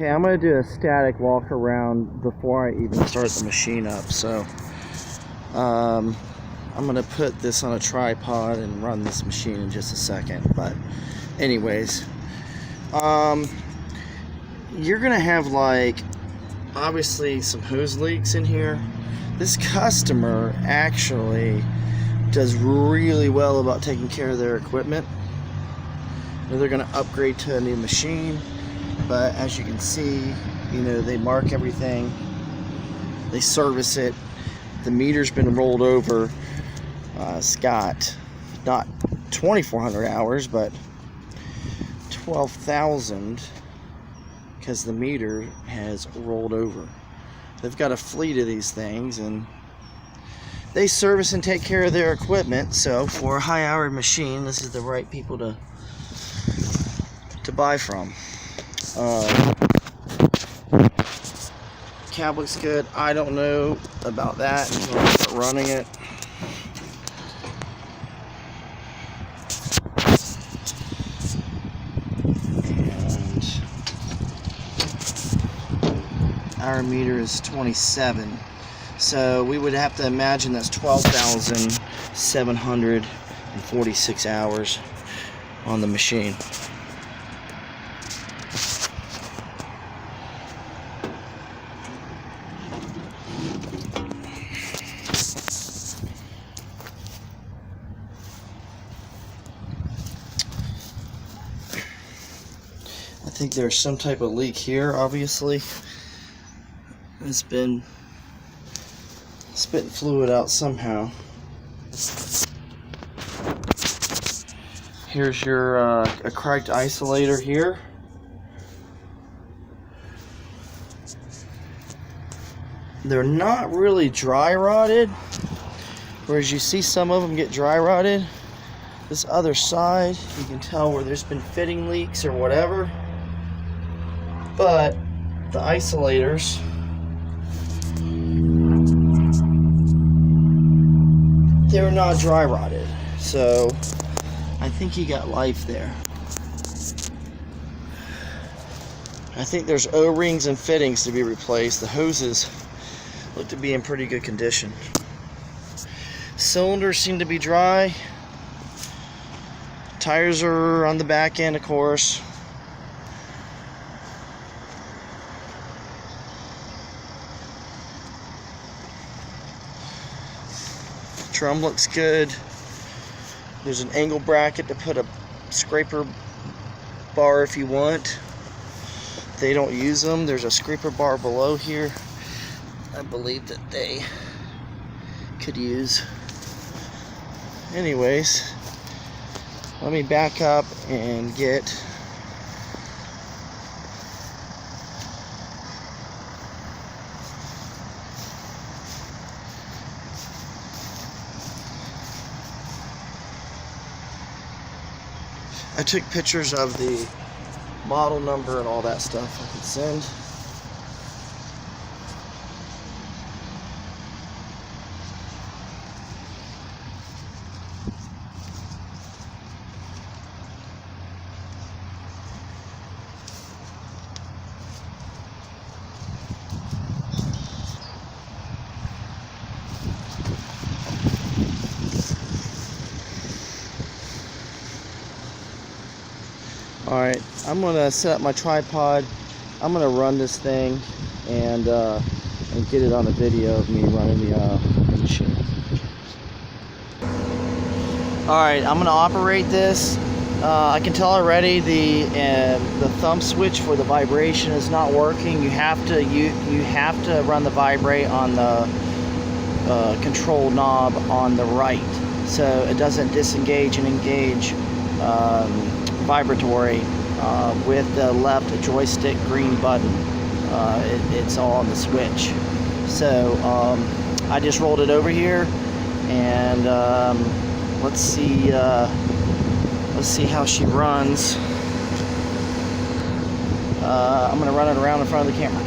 Okay, I'm going to do a static walk around before I even start the machine up. So I'm going to put this on a tripod and run this machine in just a second. But anyways, you're going to have, like, obviously some hose leaks in here. This customer actually does really well about taking care of their equipment. They're going to upgrade to a new machine, but as you can see, you know, they mark everything, they service it. The meter's been rolled over. It's got not 2,400 hours, but 12,000, because the meter has rolled over. They've got a fleet of these things, and they service and take care of their equipment. So for a high-hour machine, this is the right people to buy from. Cab looks good. I don't know about that until I start running it. And our meter is 27. So we would have to imagine that's 12,746 hours on the machine. I think there's some type of leak here, obviously. It's been spitting fluid out somehow. Here's your a cracked isolator here. They're not really dry rotted, whereas you see some of them get dry rotted. This other side, you can tell where there's been fitting leaks or whatever. But the isolators, they're not dry rotted, so I think he got life there. I think there's O-rings and fittings to be replaced. The hoses look to be in pretty good condition. Cylinders seem to be dry. Tires are on the back end, of course. Drum looks good. There's an angle bracket to put a scraper bar if you want. They don't use them. There's a scraper bar below here, I believe, that they could use. Anyways, let me back up and get I took pictures of the model number and all that stuff I could send. Alright, I'm going to set up my tripod. I'm going to run this thing and get it on a video of me running the machine. Alright, I'm going to operate this. I can tell already the thumb switch for the vibration is not working. You have to run the vibrate on the control knob on the right, so it doesn't disengage and engage vibratory with the left joystick green button. It's all on the switch. So I just rolled it over here, and let's see how she runs. I'm gonna run it around in front of the camera.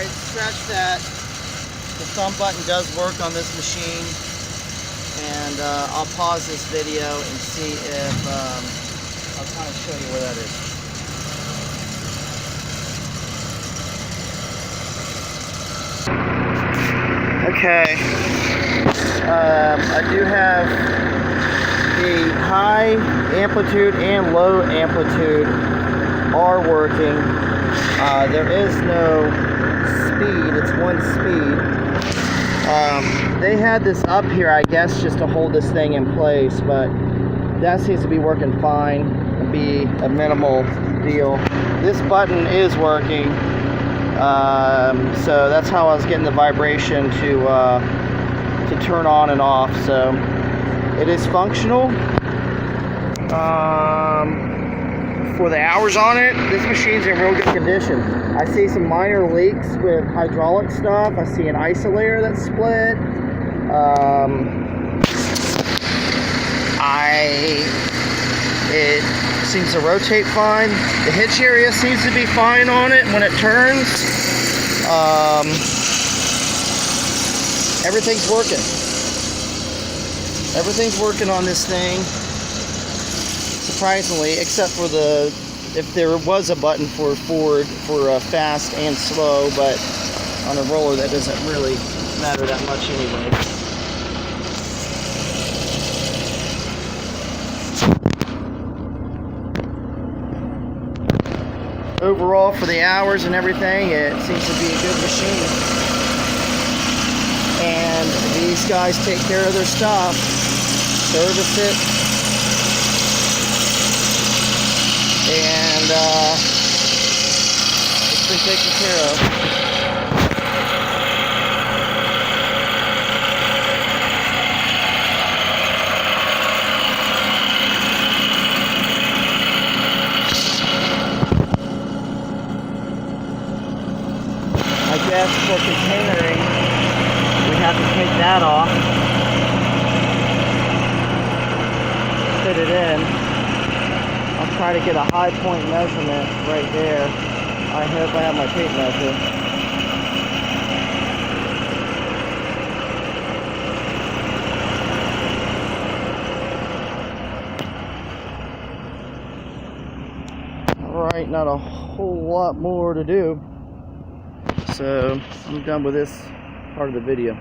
Alright, scratch that. The thumb button does work on this machine. And I'll pause this video and see if, I'll kind of show you where that is. Okay, I do have the high amplitude and low amplitude are working. There is no speed, it's one speed. They had this up here, I guess, just to hold this thing in place, but that seems to be working fine and be a minimal deal. This button is working. So that's how I was getting the vibration to turn on and off. So it is functional. For the hours on it, this machine's in real good condition. I see some minor leaks with hydraulic stuff. I see an isolator that's split. It seems to rotate fine. The hitch area seems to be fine on it when it turns. Everything's working. Everything's working on this thing, surprisingly, except for if there was a button for forward, for fast and slow, but on a roller that doesn't really matter that much anyway. Overall, for the hours and everything, it seems to be a good machine. And these guys take care of their stuff, service it, and it's been taken care of. I guess for containering, we have to take that off, fit it in. I'll try to get a high point measurement right there. I hope I have my tape measure. Alright, not a whole lot more to do. So I'm done with this part of the video.